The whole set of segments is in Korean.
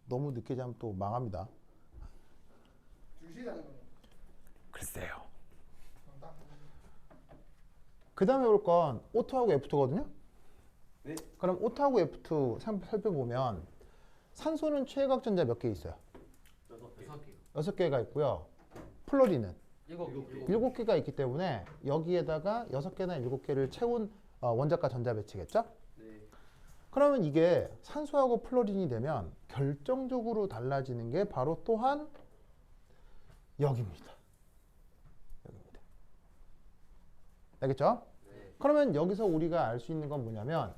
너무 늦게 자면 또 망합니다. 2시에 자는 거예요. 글쎄요. 딱. 그 다음에 볼 건 O2하고 F2거든요. 네. 그럼 O2하고 F2 살펴보면 산소는 최외곽 전자 몇 개 있어요? 6개. 6개가 있고요. 플로린은 7개. 7개가 있기 때문에 여기에다가 6개나 7개를 채운 원자과 전자 배치겠죠? 네. 그러면 이게 산소하고 플로린이 되면 결정적으로 달라지는 게 바로 또한 여기입니다. 여기입니다. 알겠죠? 네. 그러면 여기서 우리가 알 수 있는 건 뭐냐면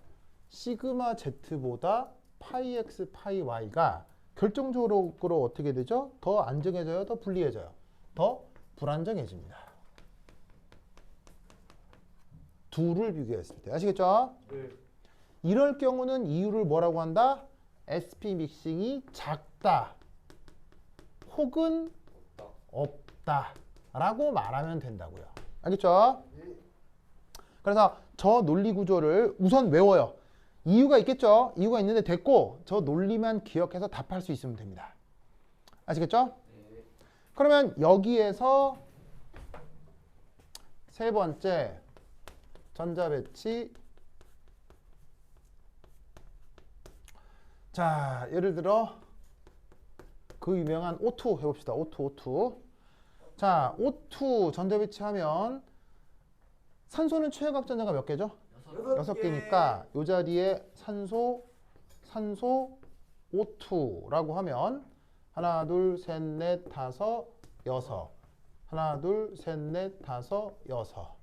시그마 Z보다 파이 X, 파이 Y가 결정적으로 어떻게 되죠? 더 안정해져요? 더 불리해져요? 더 불안정해집니다. 둘을 비교했을 때. 아시겠죠? 네. 이럴 경우는 이유를 뭐라고 한다? sp 믹싱이 작다 혹은 없다 라고 말하면 된다고요. 알겠죠? 그래서 저 논리 구조를 우선 외워요. 이유가 있겠죠? 이유가 있는데 됐고 저 논리만 기억해서 답할 수 있으면 됩니다. 아시겠죠? 네. 그러면 여기에서 세 번째 전자 배치. 자, 예를 들어 그 유명한 O2 해봅시다. O2. 자, O2 전자 배치하면 산소는 최외곽 전자가 몇 개죠? 6개니까 이 자리에 산소 O2라고 하면 하나, 둘, 셋, 넷, 다섯, 여섯. 하나, 둘, 셋, 넷, 다섯, 여섯.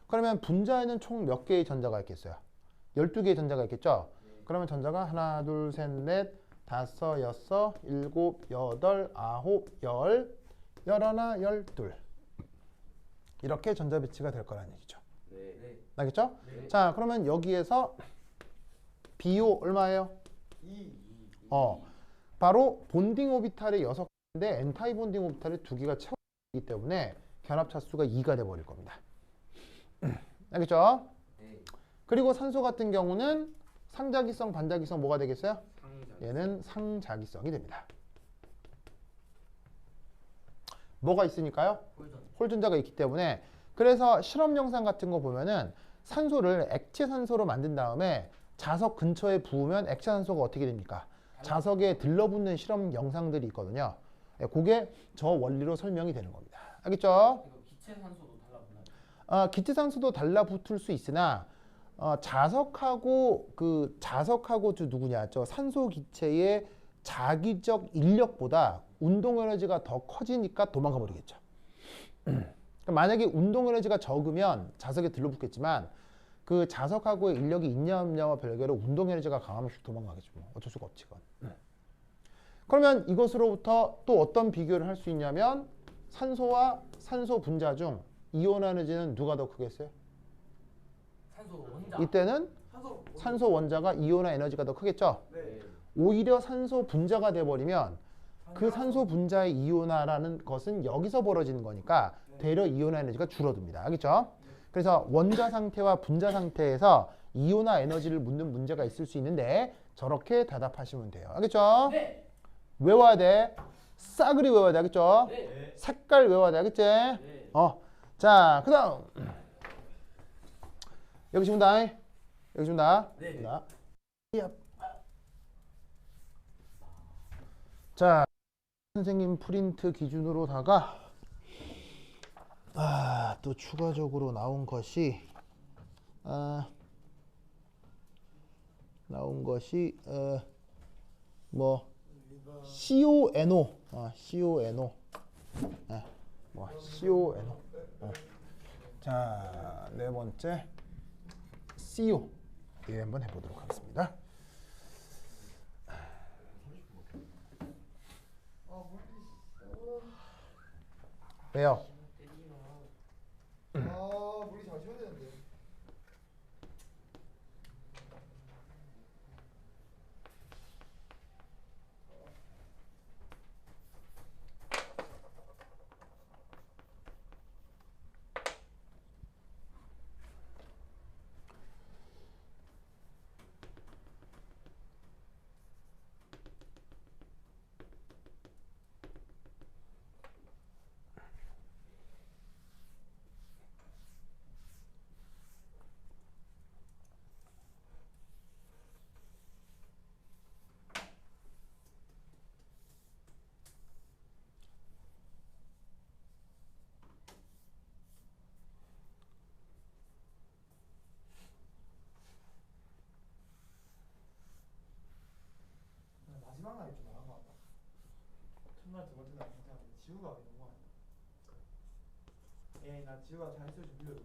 그러면 분자에는 총 몇 개의 전자가 있겠어요? 12개의 전자가 있겠죠? 그러면 전자가 하나, 둘, 셋, 넷, 다섯, 여섯, 일곱, 여덟, 아홉, 열, 열하나, 열둘. 이렇게 전자 배치가 될 거라는 얘기죠. 네. 알겠죠? 네. 자, 그러면 여기에서 BO 얼마예요? 2. 바로 본딩 오비탈이 6개인데 엔타이 본딩 오비탈이 2개가 채워지기 때문에 결합 차수가 2가 돼 버릴 겁니다. 알겠죠? 네. 그리고 산소 같은 경우는 상자기성, 반자기성 뭐가 되겠어요? 상자. 얘는 상자기성이 됩니다. 뭐가 있으니까요? 홀전자가 있기 때문에. 그래서 실험 영상 같은 거 보면은 산소를 액체 산소로 만든 다음에 자석 근처에 부으면 액체 산소가 어떻게 됩니까? 자석에 들러붙는 실험 영상들이 있거든요. 그게 저 원리로 설명이 되는 겁니다. 알겠죠? 이거 기체 산소도 달라붙나요? 기체 산소도 달라붙을 수 있으나 자석하고 저 누구냐? 저 산소 기체의 자기적 인력보다 운동 에너지가 더 커지니까 도망가 버리겠죠. 만약에 운동 에너지가 적으면 자석에 들러붙겠지만 그 자석하고의 인력이 있냐 없냐와 별개로 운동 에너지가 강하면 휙 도망가겠죠. 뭐 어쩔 수가 없지 그건. 그러면 이것으로부터 또 어떤 비교를 할 수 있냐면 산소와 산소 분자 중 이온 에너지는 누가 더 크겠어요? 산소 원자. 이때는 산소 원자가 이온화 에너지가 더 크겠죠. 네. 오히려 산소 분자가 돼버리면 그 산소 분자의 이온화라는 것은 여기서 벌어지는 거니까 되려 이온화 에너지가 줄어듭니다. 알겠죠? 그래서 원자 상태와 분자 상태에서 이온화 에너지를 묻는 문제가 있을 수 있는데 저렇게 대답하시면 돼요. 알겠죠? 네. 외워야 돼. 싸그리 외워야 돼. 알겠죠? 네. 색깔 외워야 돼. 알겠지? 네. 자, 그 다음 여기 지금 다 여기 지금 다 네. 자, 선생님 프린트 기준으로다가 또 추가적으로 나온 것이 뭐 CONO CONO CONO 자, 네 번째 CO 예, 한번 해보도록 하겠습니다. 왜요? 물이 잘 쉬어야 되는데. 마지막 날이 좀 나은 것 같다. 첫날 두 번째 날 괜찮은데 지우가 왜 너무 안 해? 나 지우가 잘 쓸 줄 믿어줘.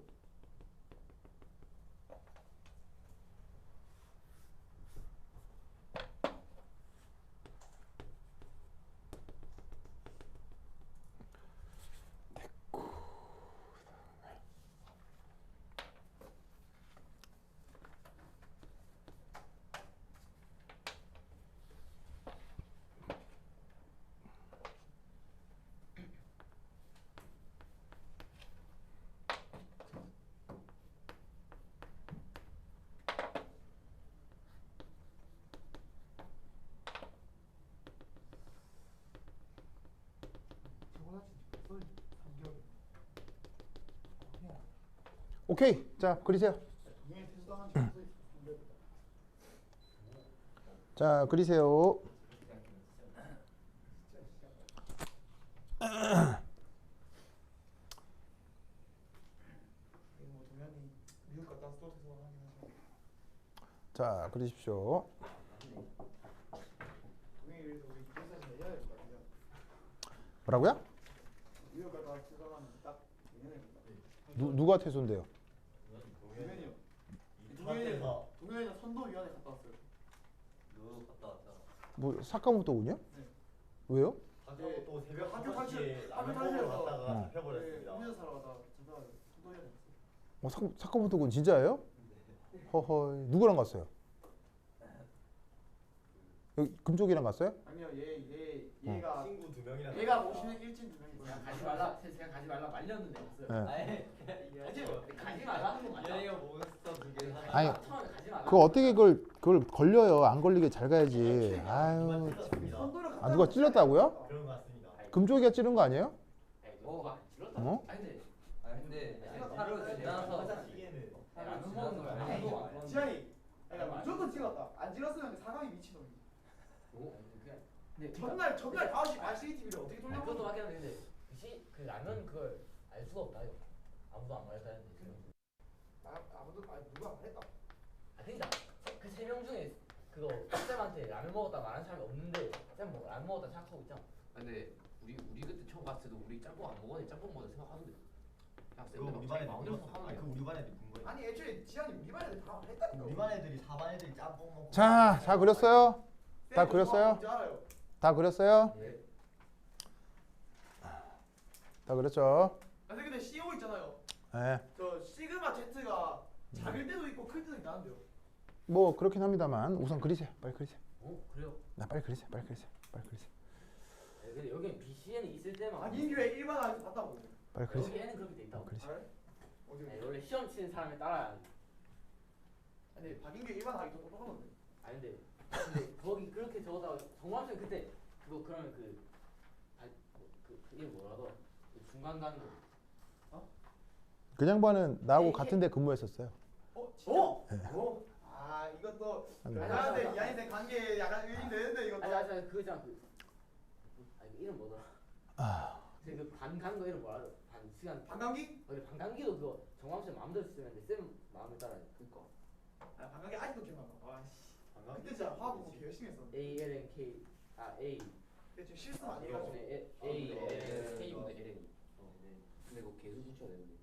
오케이. 자, 그리세요. 자, 그리세요. 동현이 미국 갔다 와서 또 퇴소하긴 하죠. 자, 그리십시오. 동현이 그래서 우리 회사에서 내려야 될 것 같아요. 뭐라고요? 미국 갔다 와서 퇴소하면 딱 내년에 누가 퇴소인데요? 동현이요. 동현이가 동현이는 선도위원회 갔다 왔어요. 너 갔다 왔다. 뭐 사카모토군요? 네. 왜요? 학교 또 새벽 학교 5시에 학교 라면 먹으러 탈출해서- 갔다가 어. 잡혀버렸습니다. 음료수 사러 가다가 잠깐 선도위원회 갔어요. 사카모토군 진짜예요? 허허. 누구랑 갔어요? 여기 금쪽이랑 갔어요? 아니요 얘가 친구 2명이랑 얘가 모시는 일진 두 명이 있어요. 가지 말라. 제가 가지 말라 말렸는데 없어요. 네. 가지 말라는 거 맞아. 얘가 먹었어 2개. 아니, 처음에 가지 말라. 그거 어떻게 그걸 걸려요? 안 걸리게 잘 가야지. 아유. 선도를 갔다 아, 누가 찔렀다고요? 그런 것 같습니다. 금쪽이가 찌른 거 아니에요? 뭐가 찔렀다. 어? 근데 하루 지나서 시계는 라면 먹은 거 말고 지한이 그러니까 무조건 찍었다. 안 찍었으면 사강이 미친놈이. 근데 전날 5시 반 CCTV를 어떻게 아니, 그것도 돌려보는 맞긴 한데 근데 그 라면 그걸 알 수가 없다 이거. 아무도 안 말했다는데 지금. 아무도 누가 안 말했다. 아 그러니까 그 3명 중에 그거 쌤한테 라면 먹었다 말한 사람이 없는데 쌤 뭐 라면 먹었다 생각하고 있잖아. 근데 우리 그때 처음 갔을 때도 우리 짬뽕 안 먹었니? 짬뽕 먹었다 생각하던데. 그냥 그거 쌤들 우리 막 반 애들 마음대로 물었어. 생각하던데. 아니 그 우리 반 애들 본 거야. 아니 애초에 지한이 우리 반 애들 다 말했다니까. 우리 반 애들이 4반 애들이 짬뽕 먹고. 자, 그렸어요? 다 그렸어요? 뭔지 알아요. 다 그렸어요? 네. 다 그렸죠? 아 근데 CO 있잖아요. 네. 저 시그마 Z가 작을 때도 있고 클 때도 있다는데요. 뭐 그렇긴 합니다만 우선 그리세요. 빨리 그리세요. 그래요? 나 빨리 그리세요. 빨리 그리세요. 빨리 그리세요. 네, 근데 여기 BCN이 있을 때만 박인규의 일반 안에서 봤다고. 빨리 그리세요. 여기에는 그렇게 돼 있다고. 그리세요. 알아요? 어디? 아니, 원래 시험 치는 사람에 따라야. 아니 박인규 일반 하기 더 똑똑하던데. 아니 근데 거기 그렇게 적어다가 정관쌤 그때 그거 그러면 그게 뭐라고? 그 중간 간도. 그 양반은 나하고 이게- 같은 데 근무했었어요. 진짜? 네. 아 이것도 네. 야한테 야인생 관계 약간 의인되는데 이것도. 아니 그거잖아 그 이름 뭐더라? 그반 간 거 이름 뭐라? 반 시간 방광기? 근데 반감기도 그거 정광쌤 마음대로 쓰면 돼. 쌤 마음에 따라 그니까 아 방광기 아직도 기억나. 와씨. 방광기? 그때 진짜 화학 공부 개 열심히 했었는데. ALNK A 근데 지금 실수 많이 해가지고. K분의 LN이. 근데 그거 계속 붙여야 되는데.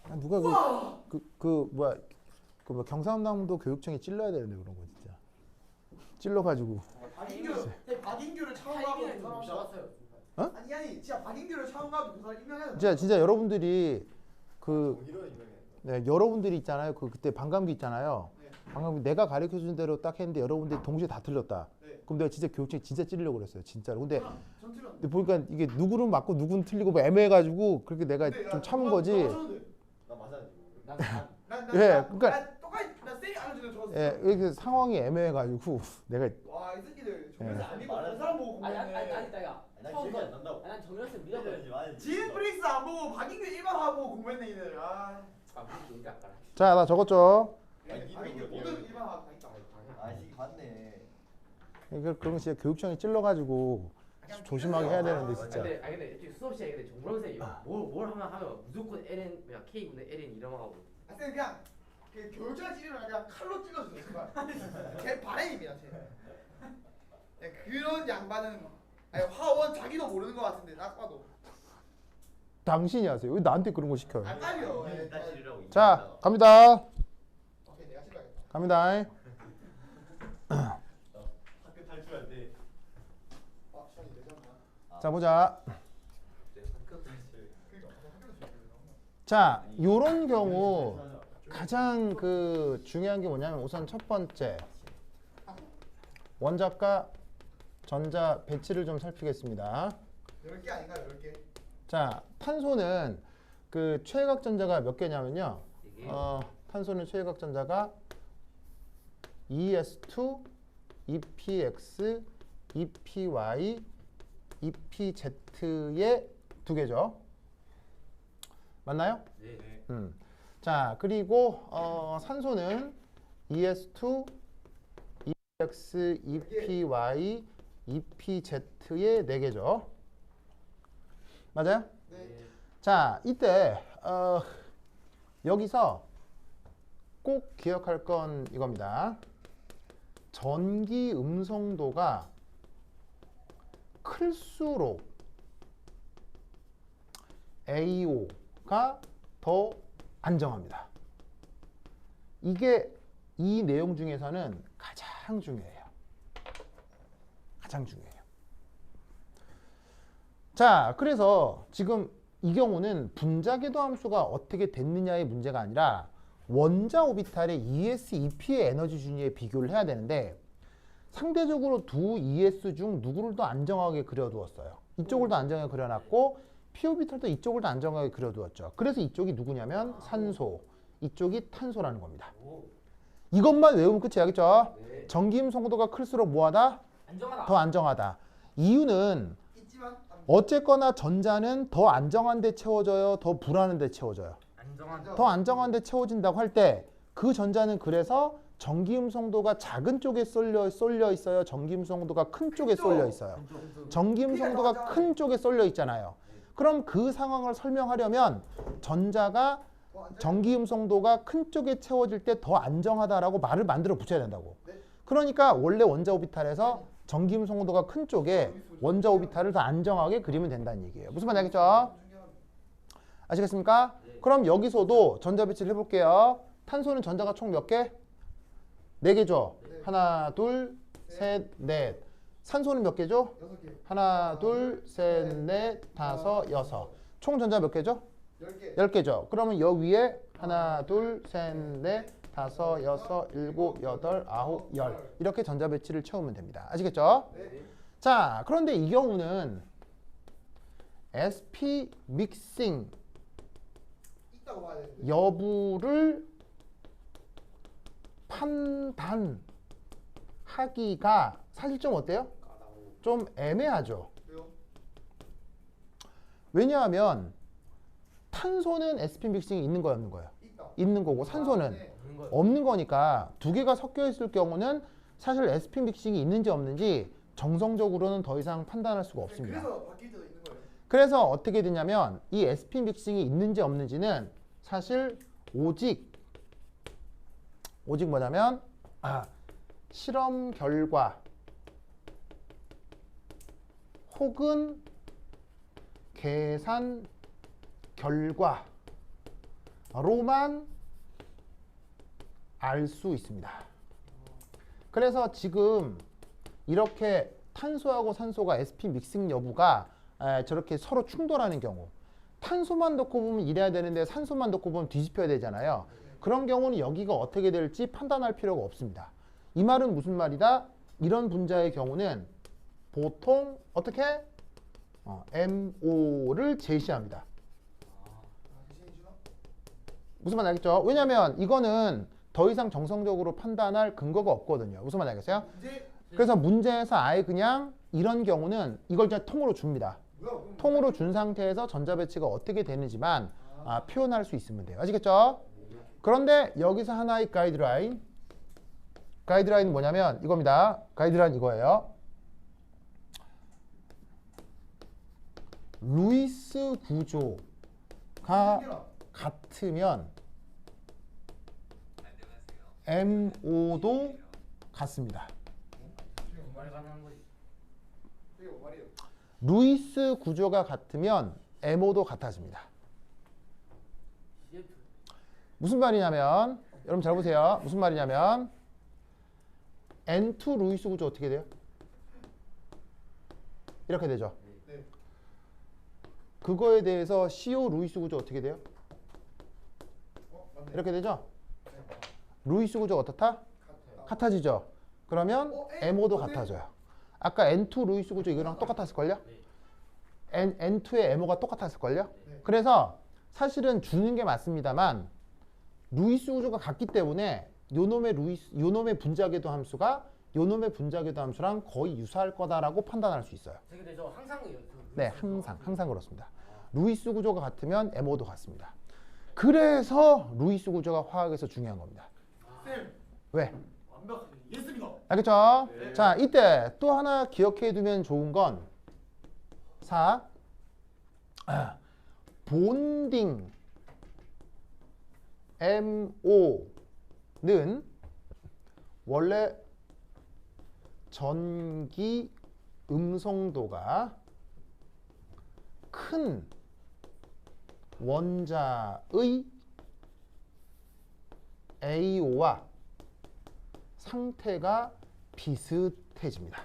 아, 누가 뭐 경상남도 교육청에 찔러야 되는데 그런 거 진짜. 찔러가지고. 박인규를 처음 가고 타이밍을 그 못 사람. 잡았어요. 아니 진짜 박인규를 처음 가고 그 사람 임명해야 돼. 진짜 여러분들이 그 이런 유명해. 네, 여러분들이 있잖아요. 그때 반감기 있잖아요. 네. 반감기 내가 가르쳐 준 대로 딱 했는데 여러분들이 동시에 다 틀렸다. 네. 그럼 내가 진짜 교육청에 진짜 찌르려고 그랬어요. 진짜로. 근데 전 틀렸는데. 보니까 이게 누구는 맞고 누구는 틀리고 뭐 애매해가지고 그렇게 내가 근데 좀 야, 참은 나 거지. 맞췄는데. 나 맞았는데. 예, 그러니까- 나 똑같이 나 쌤이 알려주는 저. 예, 이렇게 상황이 애매해가지고 내가 와이 새끼들 예. 정말 아니고 다른 사람 보고 아니 공부했네. 따가 난 처음 기억이 안 거. 난다고. 난 정연쌤 믿어버려. 지인 프릭스 안 보고 박인규 일반 하고 공부했네 이들. 아. 그러니까 아까. 자, 나 적었죠. 아니, 박인규 이거 모든 일반 하고 다 있다. 아 시기 봤네. 그런 거 진짜 교육청에 찔러가지고 조심하게 해야 되는데 진짜. 근데 애초에 수업 시간에 근데 종범 쌤이 뭘 하면 무조건 LN 그냥 K분의 LN 이름하고. 아 쌤 그냥 그 교육자 찌르면 그냥 칼로 찔러주세요 제발. 제 바람입니다 제. 네, 그런 양반은 아니, 화원 자기도 모르는 것 같은데 딱 봐도. 당신이 하세요. 왜 나한테 그런 거 시켜요? 아 빨리요. 나 지르라고. 자, 갑니다. 오케이 내가 찔러야겠다. 갑니다. 학교 탈출할 때. 아 시간이 되잖아. 자, 보자. 학교 탈출. 그러니까 학교에서 찔러요. 자, 요런 경우 가장 그 중요한 게 뭐냐면 우선 첫 번째 원자과 전자 배치를 좀 살피겠습니다. 10개 아닌가요 10개? 자, 탄소는 그 최외각 전자가 몇 개냐면요. 이게 탄소는 최외각 전자가 ES2, EPX, EPY, EPZ의 두 개죠. 맞나요? 네. 자, 그리고 산소는 ES2, EPX, EPY, EPZ의 네 개죠. 맞아요? 네. 자, 이때 여기서 꼭 기억할 건 이겁니다. 전기 음성도가 클수록 AO가 더 안정합니다. 이게 이 내용 중에서는 가장 중요해요. 가장 중요해요. 자, 그래서 지금 이 경우는 분자궤도 함수가 어떻게 됐느냐의 문제가 아니라 원자 오비탈의 ES, EP의 에너지 준위에 비교를 해야 되는데 상대적으로 두 ES 중 누구를 더 안정하게 그려두었어요. 이쪽을 더 안정하게 그려놨고 P 오비탈도 이쪽을 더 안정하게 그려두었죠. 그래서 이쪽이 누구냐면 산소, 이쪽이 탄소라는 겁니다. 이것만 외우면 끝이 알겠죠? 네. 전기임 송도가 클수록 뭐하다? 안정하다. 더 안정하다. 이유는 있지만 어쨌거나 전자는 더 안정한 데 채워져요? 더 불안한 데 채워져요? 안정하다. 더 안정한 데 채워진다고 할 때 그 전자는 그래서 전기음 송도가 작은 쪽에 쏠려 있어요? 전기음 송도가 큰 쪽에 쏠려 있어요? 전기음 송도가 큰 쪽에 쏠려 있잖아요. 그럼 그 상황을 설명하려면 전자가 전기음 송도가 큰 쪽에 채워질 때 더 안정하다라고 말을 만들어 붙여야 된다고. 그러니까 원래 원자 오비탈에서 전기음 송도가 큰 쪽에 원자 오비탈을 더 안정하게 그리면 된다는 얘기예요. 무슨 말인지 알겠죠? 아시겠습니까? 그럼 여기서도 전자 배치를 해볼게요. 탄소는 전자가 총 몇 개? 4개죠? 하나, 둘, 셋, 넷. 산소는 몇 개죠? 6개. 하나, 둘, 셋, 넷, 다섯, 여섯. 총 전자 몇 개죠? 10개. 10개죠. 그러면 여 위에 하나, 둘, 셋, 넷, 다섯, 여섯, 일곱, 여덟, 아홉, 열. 이렇게 전자 배치를 채우면 됩니다. 아시겠죠? 네. 자, 그런데 이 경우는 SP 믹싱 있다고 봐야 되는데. 여부를 판단하기가 사실 좀 어때요? 좀 애매하죠. 왜요? 왜냐하면 탄소는 SP 믹싱이 있는 거야, 없는 거예요? 있다. 있는 거고 산소는 네. 없는 거예요. 없는 거니까 두 개가 섞여 있을 경우는 사실 SP 믹싱이 있는지 없는지 정성적으로는 더 이상 판단할 수가 없습니다. 그래서 바뀔 때도 있는 거예요. 그래서 어떻게 되냐면 이 SP 믹싱이 있는지 없는지는 사실 오직 뭐냐면 실험 결과 혹은 계산 결과로만 알 수 있습니다. 그래서 지금 이렇게 탄소하고 산소가 SP 믹싱 여부가 저렇게 서로 충돌하는 경우 탄소만 넣고 보면 이래야 되는데 산소만 넣고 보면 뒤집혀야 되잖아요. 그런 경우는 여기가 어떻게 될지 판단할 필요가 없습니다. 이 말은 무슨 말이다? 이런 분자의 경우는 보통 어떻게? MO를 제시합니다. 대신해주나? 무슨 말인지 알겠죠? 왜냐하면 이거는 더 이상 정성적으로 판단할 근거가 없거든요. 무슨 말인지 알겠어요? 이제 그래서 문제에서 아예 그냥 이런 경우는 이걸 그냥 통으로 줍니다. 뭐야? 그럼 통으로 준 상태에서 전자 배치가 어떻게 되는지만 표현할 수 있으면 돼요. 아시겠죠? 그런데 여기서 하나의 가이드라인. 가이드라인은 뭐냐면 이겁니다. 가이드라인 이거예요. 루이스 구조가 신기하다. 같으면 MO도 같습니다. 정말 가능한 거지. 이게 뭐 말이에요? 루이스 구조가 같으면 MO도 같아집니다. CF. 무슨 말이냐면 여러분 잘 보세요. 무슨 말이냐면 N2 루이스 구조 어떻게 돼요? 이렇게 되죠. 네. 그거에 대해서 CO 루이스 구조 어떻게 돼요? 맞네. 이렇게 되죠. 루이스 구조가 어떻다? 같아지죠. 그러면 MO도 같아져요. 아까 N2 루이스 구조 이거랑 똑같았을걸요? N2의 MO가 똑같았을걸요? 그래서 사실은 주는 게 맞습니다만 루이스 구조가 같기 때문에 요놈의 분자궤도 함수가 요놈의 분자궤도 함수랑 거의 유사할 거다라고 판단할 수 있어요. 근데 저 항상 네, 항상 그렇습니다. 루이스 구조가 같으면 MO도 같습니다. 그래서 루이스 구조가 화학에서 중요한 겁니다. 쌤 왜? 완벽하게 이해했습니다. 알겠죠? 자, 이때 또 하나 기억해 두면 좋은 건 본딩 MO는 원래 전기 음성도가 큰 원자의 AO와 상태가 비슷해집니다.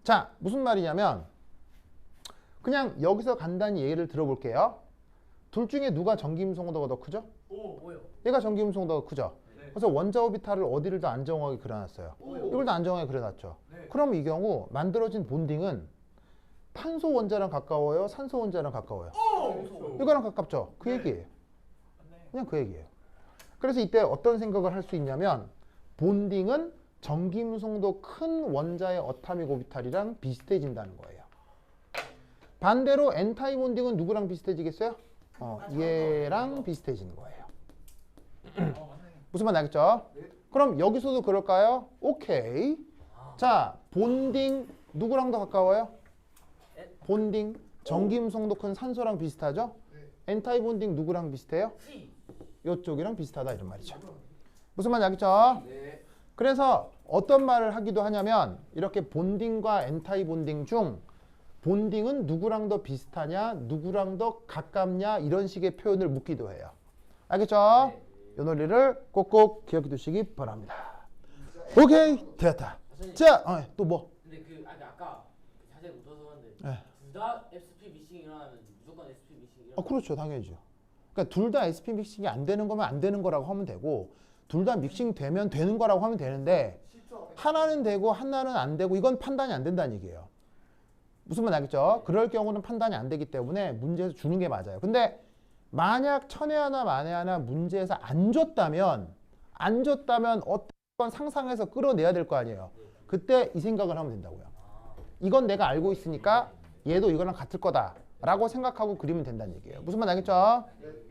자, 무슨 말이냐면 그냥 여기서 간단히 예를 들어볼게요. 둘 중에 누가 전기음성도가 더 크죠? 뭐요? 얘가 전기음성도가 크죠? 그래서 원자 오비탈을 어디를 더 안정하게 그려놨어요? 이걸 더 안정하게 그려놨죠. 그럼 이 경우 만들어진 본딩은 탄소 원자랑 가까워요? 산소 원자랑 가까워요? 이거랑 가깝죠? 그 얘기예요. 그냥 그 얘기예요. 그래서 이때 어떤 생각을 할 수 있냐면 본딩은 전기음성도 큰 원자의 어타믹 오비탈이랑 비슷해진다는 거예요. 반대로 N타입 본딩은 누구랑 비슷해지겠어요? 얘랑 비슷해지는 거예요. 무슨 말 나겠죠? 그럼 여기서도 그럴까요? 오케이. 자, 본딩 누구랑 더 가까워요? 본딩 전기음성도 큰 산소랑 비슷하죠? N타입 본딩 누구랑 비슷해요? 이쪽이랑 비슷하다 이런 말이죠. 무슨 말 나겠죠? 그래서 어떤 말을 하기도 하냐면 이렇게 본딩과 N타입 본딩 중 본딩은 누구랑 더 비슷하냐, 누구랑 더 가깝냐 이런 식의 표현을 묻기도 해요. 알겠죠? 이 논리를 꼭꼭 기억해 두시기 바랍니다. 오케이, 되었다. 자, 또 뭐? 근데 아까 자세히 못 들어서는데 네. 둘 다 SP 미싱이 일어나면 무조건 SP 미싱이 일어나. 그렇죠, 당연히죠. 그러니까 둘 다 SP 믹싱이 안 되는 거면 안 되는 거라고 하면 되고 둘 다 믹싱 되면 되는 거라고 하면 되는데 하나는 되고 하나는 안 되고 이건 판단이 안 된다는 얘기예요. 무슨 말 알겠죠? 그럴 경우는 판단이 안 되기 때문에 문제에서 주는 게 맞아요. 근데 만약 천에 하나 만에 하나 문제에서 안 줬다면 어떤 상상해서 끌어내야 될 거 아니에요. 그때 이 생각을 하면 된다고요. 이건 내가 알고 있으니까 얘도 이거랑 같을 거다라고 생각하고 그리면 된다는 얘기예요. 무슨 말 알겠죠?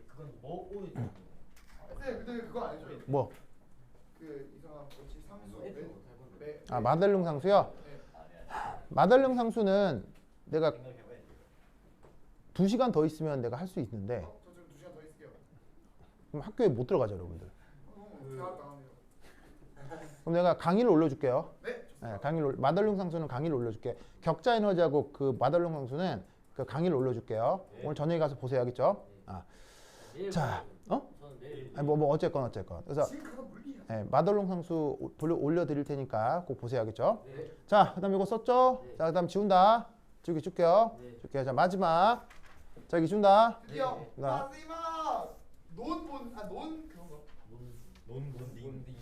그건 뭐 오이. 쌤 근데 그거 알죠? 뭐? 그 이상한 뭐지 상수 마들릉 상수요? 마들릉 상수는 내가 2시간 더 있으면 내가 할 수 있는데 저 지금 2시간 더 있을게요. 그럼 학교에 못 들어가죠, 여러분들. 대학 나가네요. 그럼 내가 강의를 올려줄게요. 네. 마들릉 상수는 강의를 올려줄게. 격자 에너지하고 그 마들릉 상수는 그 강의를 올려줄게요. 오늘 저녁에 가서 보세요, 알겠죠? 자, 저는 내일 아니 뭐 어쨌건. 그래서 지금 가서 물리야. 마들릉 상수 올려드릴 테니까 꼭 보세요, 알겠죠? 자, 그다음 이거 썼죠? 자, 그다음 지운다. 지우개 줄게요. 줄게요. 자, 마지막. 자, 여기 지운다. 드디어 나. 마지막 논 그런가? 논본딩.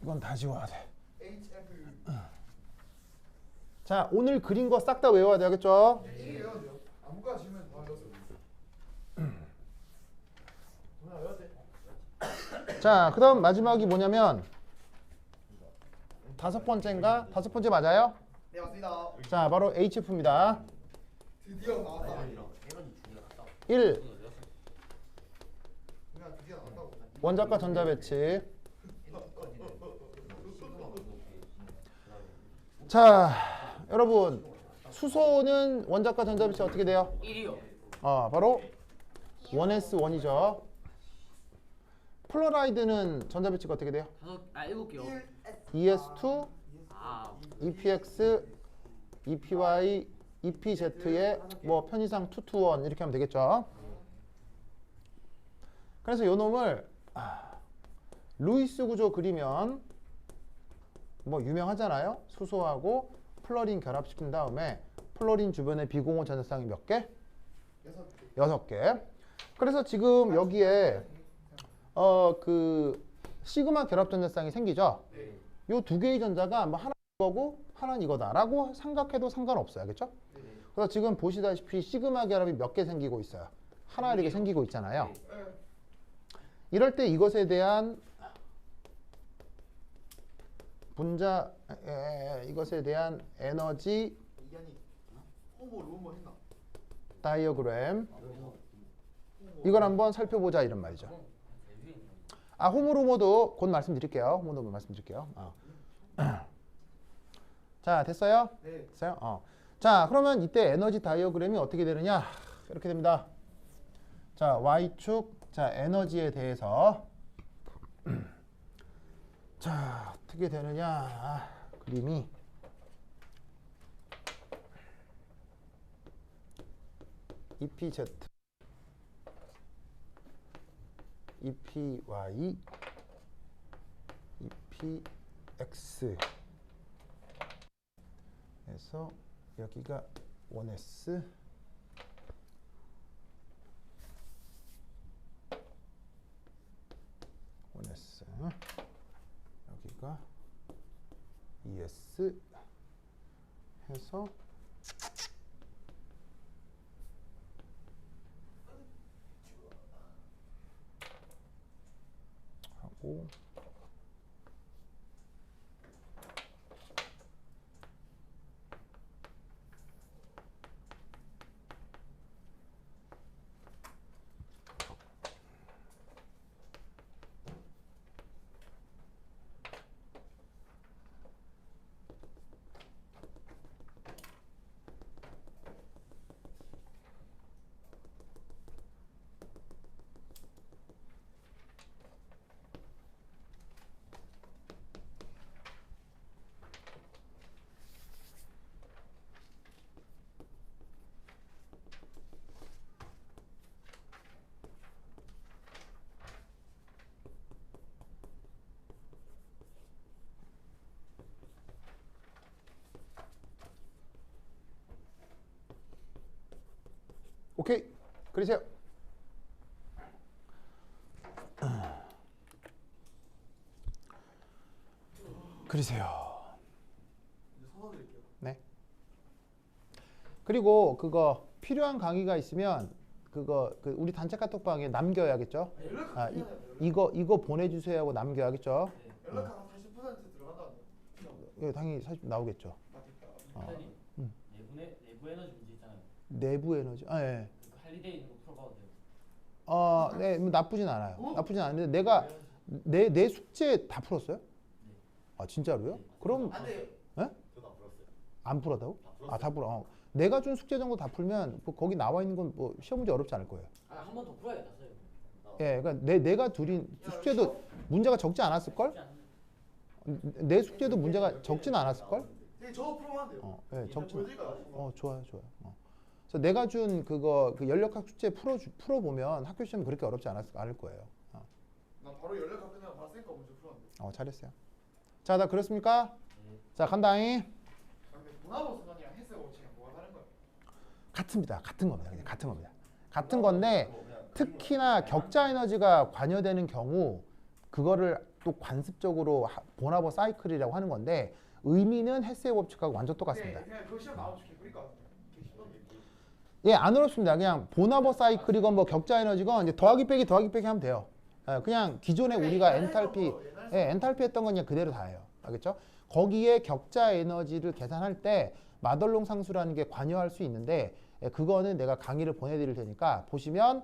이건 다 지워야 돼. HF 자, 오늘 그린 거 싹 다 외워야 돼, 알겠죠? 이게 외워야 돼요. 아무거나 지으면 다 외웠어요. 다 외워야 돼. 자, 그다음 마지막이 뭐냐면 5번째인가? 5번째 맞아요? 네 맞습니다. 자, 바로 HF입니다. 드디어 나왔다. 1. 그냥 드디어 나왔다고. 원자과 전자 배치. 자, 여러분 수소는 원자과 전자 배치 어떻게 돼요? 1이요. 바로 1s1이죠. 플로라이드는 전자배치가 어떻게 돼요? 7개요. 2s2, 아, EPX, EPY, EPZ의 뭐 편의상 2to1 이렇게 하면 되겠죠. 그래서 요 놈을 루이스 구조 그리면 뭐 유명하잖아요. 수소하고 플러린 결합시킨 다음에 플러린 주변에 비공호 전자쌍이 몇 개? 6개. 그래서 지금 여기에 그 시그마 결합 전자쌍이 생기죠. 네. 요 두 개의 전자가 뭐 하나 이거고 하나는 이거다라고 생각해도 상관없어요. 알겠죠? 네. 그래서 지금 보시다시피 시그마 결합이 몇 개 생기고 있어요. 하나 이렇게 생기고 있잖아요. 네. 이럴 때 이것에 대한 이것에 대한 에너지 이견이 호모 루모 했나? 다이어그램 이걸 한번 살펴보자 이런 말이죠. 호모로모도 곧 말씀드릴게요. 호모로모 말씀드릴게요. 자, 됐어요? 네. 됐어요? 자, 그러면 이때 에너지 다이어그램이 어떻게 되느냐? 이렇게 됩니다. 자, Y축, 자, 에너지에 대해서 자, 어떻게 되느냐? 그림이 EPZ, EPY, EPX 해서 여기가 1S 여기가 2S 해서 하고 오케이. 그러세요. 그러세요. 네. 그리고 그거 필요한 강의가 있으면 그거 우리 단체 카톡방에 남겨야겠죠? 이거 보내주세요 하고 남겨야겠죠? 연락 한 40% 들어간다는데. 이거 당연히 사실 나오겠죠. 사장님, 내부 에너지 문제 있잖아요. 내부 에너지. 예. 그 할리데이 있는 거 풀어봐도 돼요. 네, 나쁘진 않아요. 나쁘진 않은데 내가 내 숙제 다 풀었어요? 아 진짜로요? 그럼 안 돼요. 안 풀었다고? 다 풀어. 내가 준 숙제 정도 다 풀면 뭐 거기 나와 있는 건 뭐 시험 문제 어렵지 않을 거예요. 한 번 더 풀어야겠다, 선생님. 예, 그러니까 내가 드린 숙제도 문제가 적지 않았을 걸? 내 숙제도 문제가 적지는 않았을 걸? 선생님 저거 풀어면 안 돼요. 예, 적지. 보여드릴까요? 좋아요. 그래서 내가 준 그거 그 연력학 숙제 풀어 보면 학교 시험 그렇게 어렵지 않을 거예요. 나 바로 연락할 끝나고 바로 쌩까 먼저 풀었는데. 잘했어요. 자, 다 그렇습니까? 자, 간다잉. 근데 문화보 순간이랑 헬스 워치랑 뭐가 다른 거야? 같습니다. 같은 겁니다. 그냥 같은 겁니다. 같은 건데 특히나 격자 에너지가 관여되는 경우 그거를 또 관습적으로 보나버 사이클이라고 하는 건데 의미는 헬스의 법칙하고 완전 똑같습니다. 네, 그냥 그 시험 나오면 좋게 그릴 것 같은데. 예, 안 어렵습니다. 그냥 보나버 사이클이건 뭐 격자 에너지건 이제 더하기 빼기 하면 돼요. 그냥 기존에 우리가 엔탈피 했던 건 그냥 그대로 다 해요. 알겠죠? 거기에 격자 에너지를 계산할 때 마덜롱 상수라는 게 관여할 수 있는데 그거는 내가 강의를 보내드릴 테니까 보시면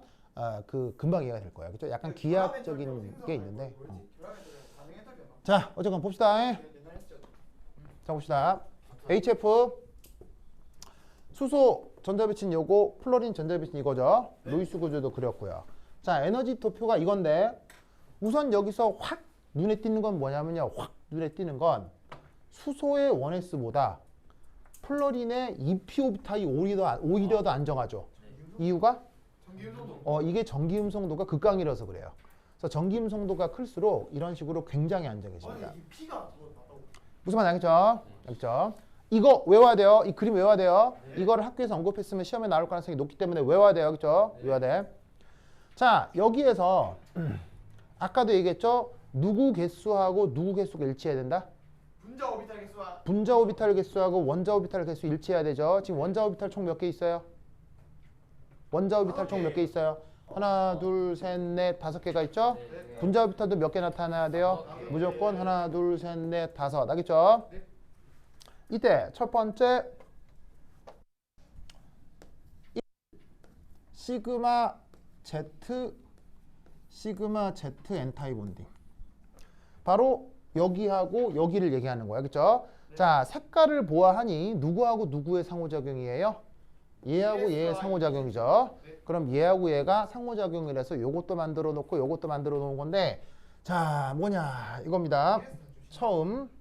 그 금방 이해가 될 거예요. 그죠? 약간 기하학적인 게 있는데. 자, 어쨌건 봅시다. 자, 봅시다. HF 수소 전자비친 요거, 플로린 전자비친 이거죠. 루이스 구조도 그렸고요. 자, 에너지 도표가 이건데 우선 여기서 확 눈에 띄는 건 뭐냐면요. 확 눈에 띄는 건 수소의 1s보다 플로린의 2p-오비탈이 오히려 더 안정하죠. 이유가 전기음성도. 이게 전기 음성도가 극강이라서 그래요. 그래서 전기 음성도가 클수록 이런 식으로 굉장히 안정해집니다. 아니 이 피가 더 낫다고. 무슨 말 알겠죠? 알겠죠? 이거 외워야 돼요. 이 그림 외워야 돼요. 이거를 학교에서 언급했으면 시험에 나올 가능성이 높기 때문에 외워야 돼요. 그렇죠? 외워야 돼. 자, 여기에서 아까도 얘기했죠? 누구 개수하고 누구 개수가 일치해야 된다? 분자 오비탈 개수와 분자 오비탈 개수하고 원자 오비탈 개수 일치해야 되죠. 지금 원자 오비탈 총 몇 개 있어요? 원자 오비탈 총 몇 개 있어요? 하나, 둘, 셋, 넷, 5개가 있죠? 분자 오비탈도 몇 개 나타나야 돼요? 무조건 하나, 둘, 셋, 넷, 5. 알겠죠? 이때 첫 번째 시그마 Z 엔타이 본딩. 바로 여기하고 여기를 얘기하는 거야. 그렇죠? 자, 색깔을 보아하니 누구하고 누구의 상호작용이에요? 얘하고 얘의 상호작용이죠. 그럼 얘하고 얘가 상호작용이라서 요것도 만들어 놓고 요것도 만들어 놓은 건데, 자, 뭐냐 이겁니다. 처음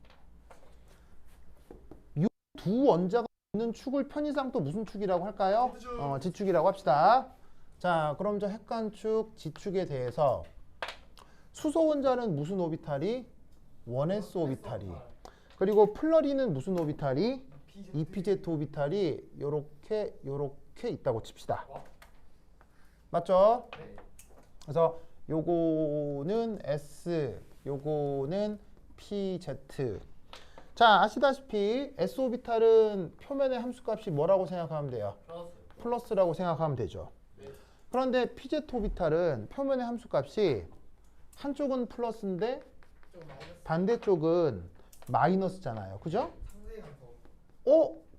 이 두 원자가 있는 축을 편의상 또 무슨 축이라고 할까요? 지축이라고 합시다. 자, 그럼 저 핵간축 지축에 대해서 수소 원자는 무슨 오비탈이? 1s 오비탈이. 그리고 플러린은 무슨 오비탈이? EPZ 오비탈이 요렇게 있다고 칩시다. 맞죠? 그래서 요거는 S, 요거는 PZ. 자, 아시다시피 S 오비탈은 표면의 함수값이 뭐라고 생각하면 돼요? 플러스라고 생각하면 되죠. 그런데 PZ 오비탈은 표면의 함수값이 한쪽은 플러스인데 반대쪽은 마이너스잖아요. 그죠?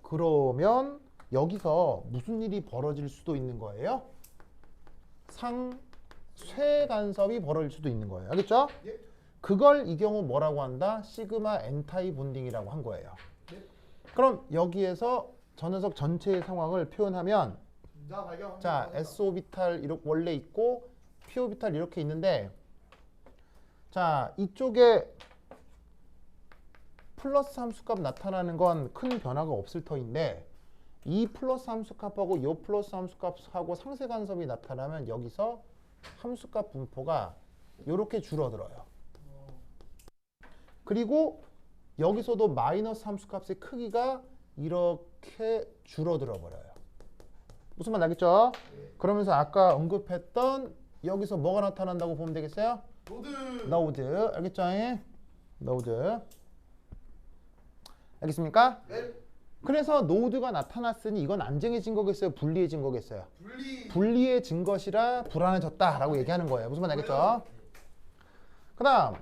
그러면 여기서 무슨 일이 벌어질 수도 있는 거예요? 상쇄 간섭이 벌어질 수도 있는 거예요. 알겠죠? 그걸 이 경우 뭐라고 한다? 시그마 엔타이 본딩이라고 한 거예요. 그럼 여기에서 저 녀석 전체의 상황을 표현하면 자, S 오비탈 이렇게 원래 있고 P 오비탈 이렇게 있는데, 자, 이쪽에 플러스 함수값 나타나는 건 큰 변화가 없을 터인데, 이 플러스 함수값하고 이 플러스 함수값하고 상쇄 간섭이 나타나면 여기서 함수값 분포가 이렇게 줄어들어요. 그리고 여기서도 마이너스 함수값의 크기가 이렇게 줄어들어 버려요. 무슨 말 알겠죠? 그러면서 아까 언급했던 여기서 뭐가 나타난다고 보면 되겠어요? 노드. 알겠죠? 노드. 알겠습니까? 네. 그래서 노드가 나타났으니 이건 안정해진 거겠어요? 불리해진 거겠어요? 불리해진 것이라 불안해졌다라고 얘기하는 거예요. 무슨 말 알겠죠? 그 다음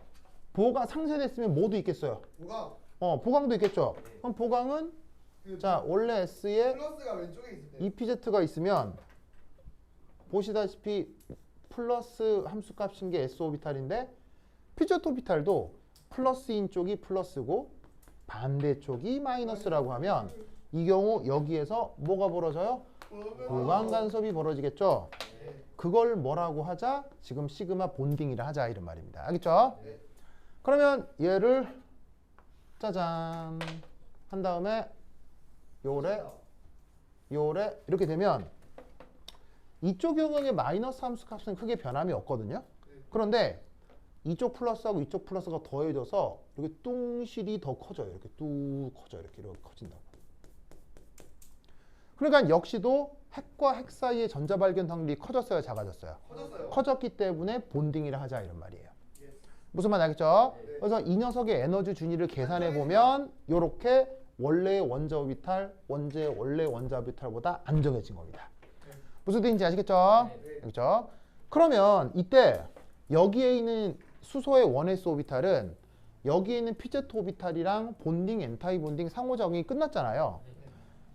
보가 상쇄됐으면 뭐도 있겠어요? 보강도 있겠죠? 그럼 보강은 자, 원래 S에 플러스가 왼쪽에 있을 때 EPZ가 있으면 보시다시피 플러스 함수값인 게 S 오비탈인데 PZ 오비탈도 플러스인 쪽이 플러스고 반대쪽이 마이너스라고 하면 이 경우 여기에서 뭐가 벌어져요? 보강 간섭이 벌어지겠죠? 그걸 뭐라고 하자? 지금 시그마 본딩이라 하자 이런 말입니다. 알겠죠? 그러면 얘를 짜잔 한 다음에 요래 이렇게 되면 이쪽 영역의 마이너스 함수값은 크게 변함이 없거든요. 그런데 이쪽 플러스하고 이쪽 플러스가 더해져서 이렇게 뚱실이 더 커져요. 이렇게 뚝 커져요. 이렇게 커진다고. 그러니까 역시도 핵과 핵 사이의 전자 발견 확률이 커졌어요, 작아졌어요? 커졌기 때문에 본딩이라 하자 이런 말이에요. 무슨 말 알겠죠? 그래서 이 녀석의 에너지 준위를 계산해 보면 이렇게 원래의 원자 오비탈, 원래 원자 오비탈보다 안정해진 겁니다. 무슨 뜻인지 아시겠죠? 알겠죠? 그러면 이때 여기에 있는 수소의 1s 오비탈은 여기에 있는 PZ 오비탈이랑 본딩, 엔타이 본딩 상호작용이 끝났잖아요.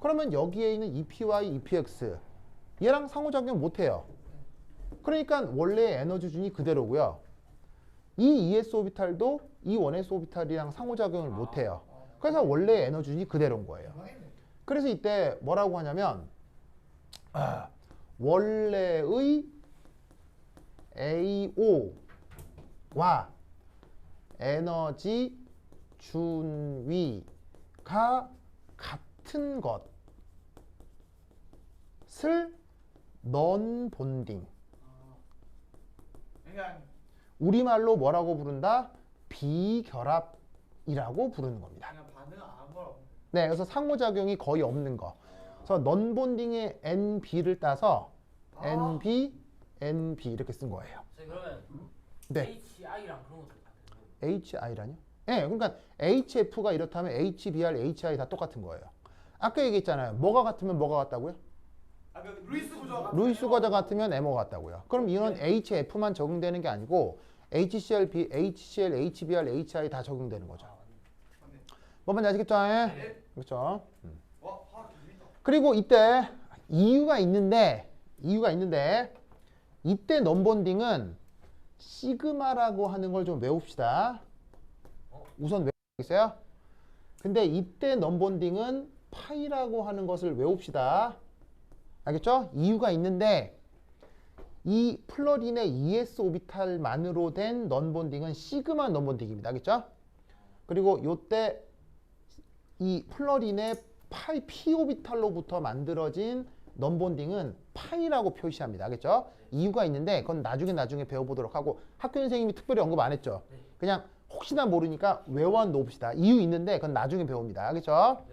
그러면 여기에 있는 EPY, EPX 얘랑 상호작용 못해요. 그러니까 원래의 에너지 준이 그대로고요. 이 ES 오비탈도 이 1s 오비탈이랑 상호작용을 못해요. 그래서 원래의 에너지 준이 그대로인 거예요. 그래서 이때 뭐라고 하냐면 원래의 AO와 에너지 준위가 같은 것을 넌본딩. 그러니까 우리말로 뭐라고 부른다? 비결합이라고 부르는 겁니다. 그냥 반응 안 거라고. 네, 그래서 상호작용이 거의 없는 거. 그래서 넌본딩의 NB를 따서 NB, NB 이렇게 쓴 거예요. 그러면 네. HI랑 그런 것도 같은 거예요? HI라뇨? 네, 그러니까 HF가 이렇다면 HBr, HI 다 똑같은 거예요. 아까 얘기했잖아요. 뭐가 같으면 뭐가 같다고요? 루이스 구조가 루이스 과자 같으면 M어가 같다고요. 그럼 이런 HF만 적용되는 게 아니고 HCl, HCl, HBr, HI 다 적용되는 거죠. 뭐 뭔지 아시겠죠? 네. 그렇죠? 와, 화학 재밌다. 그리고 이때 이유가 있는데 이때 넘본딩은 시그마라고 하는 걸 좀 외웁시다. 우선 외우겠어요? 근데 이때 넘본딩은 파이라고 하는 것을 외웁시다. 알겠죠? 이유가 있는데 이 플러린의 ES 오비탈만으로 된 넌본딩은 시그마 넌본딩입니다. 알겠죠? 그리고 요때 이 플러린의 파이 p 오비탈로부터 만들어진 넌본딩은 파이라고 표시합니다. 알겠죠? 이유가 있는데 그건 나중에 배워보도록 하고 학교 선생님이 특별히 언급 안 했죠? 그냥 혹시나 모르니까 외워 놓읍시다. 이유 있는데 그건 나중에 배웁니다. 알겠죠?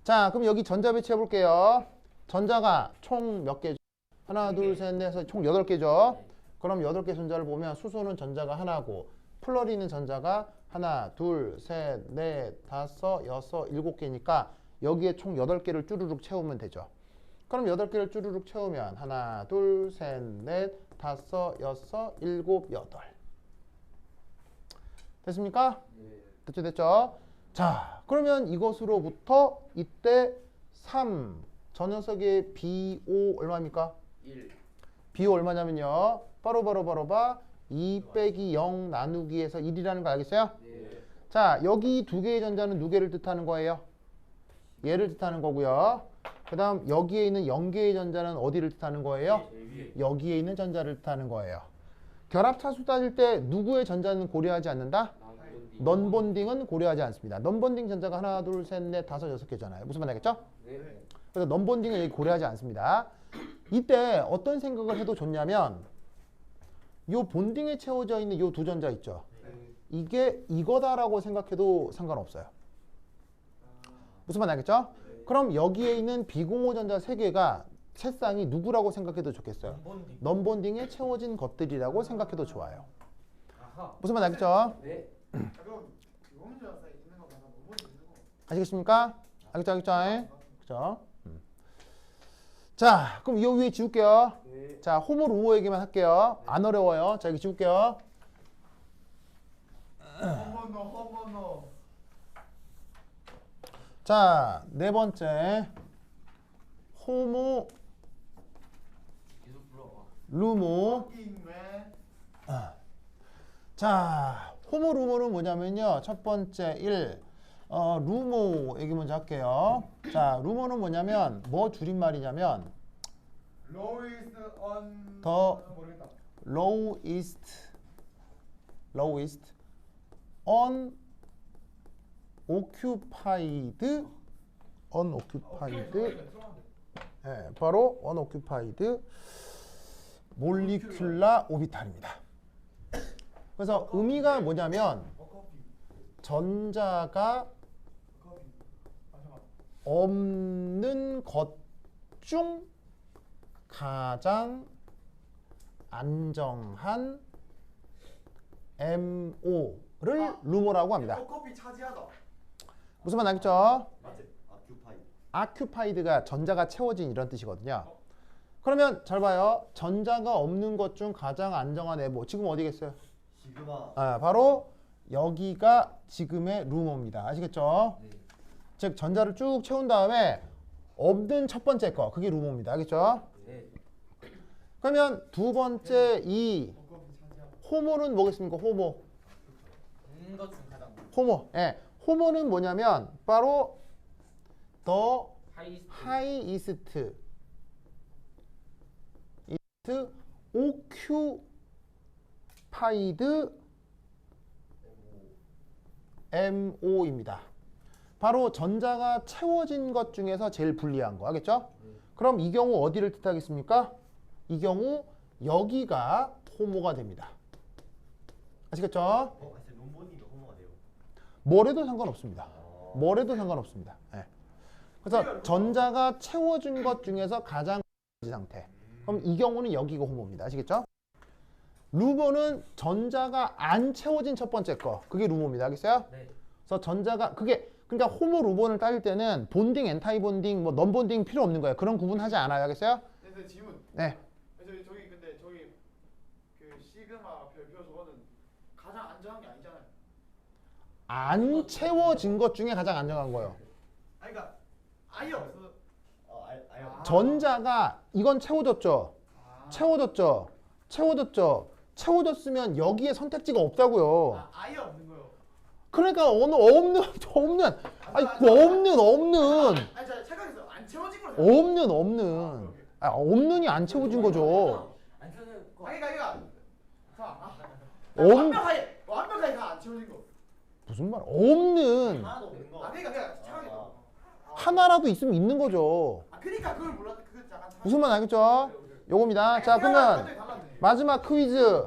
자, 그럼 여기 전자 배치해 볼게요. 전자가 총 몇 개죠? 하나, 둘, 셋, 넷, 해서 총 8개죠? 그럼 8개 전자를 보면 수소는 전자가 하나고 플러린은 전자가 하나, 둘, 셋, 넷, 다섯, 여섯, 7개니까 여기에 총 8개를 쭈루룩 채우면 되죠. 그럼 8개를 쭈루룩 채우면 하나, 둘, 셋, 넷, 다섯, 여섯, 7, 8. 됐습니까? 됐죠? 자, 그러면 이것으로부터 이때 3, 저 녀석의 BO 얼마입니까? 1. BO 얼마냐면요. 바로 2 빼기 0 나누기에서 1이라는 거 알겠어요? 네. 자, 여기 두 개의 전자는 누구를 뜻하는 거예요? 얘를 뜻하는 거고요. 그 다음 여기에 있는 0개의 전자는 어디를 뜻하는 거예요? 여기에 있는 전자를 뜻하는 거예요. 결합차수 따질 때 누구의 전자는 고려하지 않는다? 넌본딩은 고려하지 않습니다. 넌본딩 전자가 하나, 둘, 셋, 넷, 다섯, 6개잖아요. 무슨 말 알겠죠? 네. 그래서 넌본딩은 여기 고려하지 않습니다. 이때 어떤 생각을 해도 좋냐면 요 본딩에 채워져 있는 요 두 전자 있죠. 이게 이거다라고 생각해도 상관없어요. 무슨 말 알겠죠? 그럼 여기에 있는 비공호 전자 3개가 새쌍이 누구라고 생각해도 좋겠어요? 넌본딩에 채워진 것들이라고 생각해도 좋아요. 무슨 말 알겠죠? 네. 그럼 이거 문제 왔어요. 있는 거 봐서 너무 있는 거. 아시겠습니까? 알겠죠? 그죠? 자, 그럼 이 위에 지울게요. 네. 자, 호모 루모 얘기만 할게요. 안 어려워요. 자, 여기 지울게요. 한 번 더. 자, 네 번째. 호모 계속 불러와. 루모. 잉맨. 자, 호모 루모는 뭐냐면요. 첫 번째 1. 루모 얘기 먼저 할게요. 자, 루모는 뭐냐면 뭐 줄임말이냐면 Lowest on. 더 모르겠다. lowest unoccupied 예, 바로 unoccupied molecular orbital입니다. 그래서 의미가 뭐냐면 전자가 없는 것 중 가장 안정한 MO를 루모라고 합니다. 커피 차지하다. 무슨 말 알겠죠? 맞지? 아큐파이. occupied가 전자가 채워진 이런 뜻이거든요. 그러면 잘 봐요. 전자가 없는 것 중 가장 안정한 MO. 지금 어디겠어요? 시그마. 바로 여기가 지금의 루모입니다. 아시겠죠? 네. 즉 전자를 쭉 채운 다음에 없는 첫 번째 거 그게 루모입니다. 알겠죠? 네. 그러면 두 번째 이 호모는 뭐겠습니까? 호모. 있는 것 중 가장 호모. 예. 호모는 뭐냐면 바로 the 하이이스트 이스트 오큐파이드 MO입니다. 바로 전자가 채워진 것 중에서 제일 불리한 거 알겠죠? 그럼 이 경우 어디를 뜻하겠습니까? 이 경우 여기가 호모가 됩니다. 아시겠죠? 논본이도 호모가 돼요. 뭐래도 상관없습니다. 뭐래도 상관없습니다. 예. 그래서 전자가 채워진 것 중에서 가장 이 상태. 그럼 이 경우는 여기가 호모입니다. 아시겠죠? 루모는 전자가 안 채워진 첫 번째 거. 그게 루모입니다. 알겠어요? 네. 그래서 전자가 그게 그러니까 호모 루본을 따질 때는 본딩, 엔타이 본딩, 뭐 넘본딩 필요 없는 거예요. 그런 구분하지 않아요. 알겠어요? 근데 질문. 네. 저기 근데 저기 그 시그마 별표 저거는 가장 안전한 게 아니잖아요. 안 채워진 것 중에 가장 안정한 거예요. 아니 그러니까 아예 없어. 아예 전자가 이건 채워졌죠. 채워졌죠. 채워졌죠. 채워졌으면 여기에 선택지가 없다고요. 아예 없는 거요. 그러니까 없는 아니 없는 아니 저 착각했어. 안 채워진 걸로 생각해. 없는 없는이 안 채워진 거죠. 안 저는 그러니까 없 완벽하게 다 안 채워진 거. 무슨 말? 없는 하나도 없는 거. 그러니까 착각했어. 하나라도 있으면 있는 거죠. 그러니까 그걸 몰랐. 그 약간 무슨 말 알겠죠? 요겁니다. 자, 그러면 마지막 퀴즈.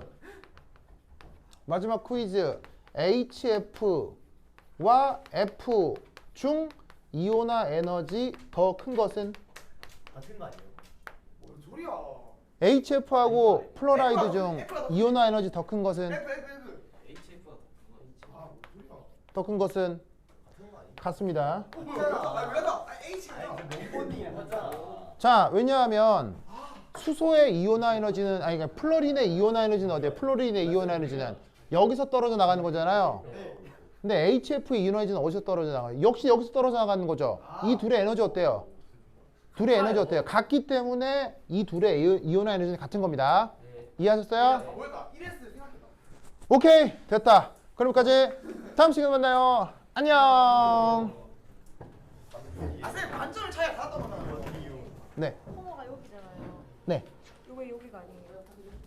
HF와 F 중 이온화 에너지 더 큰 것은 같은 거 아니에요? 뭔 소리야? HF하고 플로라이드 중 이온화 에너지 더 큰 것은 F. HF가 뭔 소리야? 더 큰 것은 같은 거 아니에요? 같습니다. 뭐야? 왜다? H. 논본이 맞잖아. 자, 왜냐하면 수소의 이온화 에너지는 아니 그러니까 플로린의 이온화 에너지는 어디에? 플로린의 이온화 에너지는 여기서 떨어져 나가는 거잖아요. 근데 HF의 이온화 에너지는 어디서 떨어져 나가요? 역시 여기서 떨어져 나가는 거죠. 이 둘의 에너지 어때요? 둘의 에너지 어때요? 같기 때문에 이 둘의 이온화 에너지는 같은 겁니다. 이해하셨어요? 뭐였다? 1S 생각해봐. 오케이, 됐다. 그럼까지 다음 시간에 만나요. 안녕. 쌤 만점을 차이가 받았단 말이야. 네, 호모가 여기잖아요. 네. 요게 여기가 아니에요.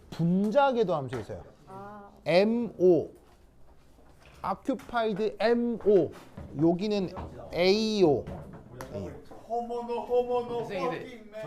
분자궤도 함수 있어요. 아, MO, occupied MO. 여기는 AO. 호모노 선생님들. 퍼킹 맨.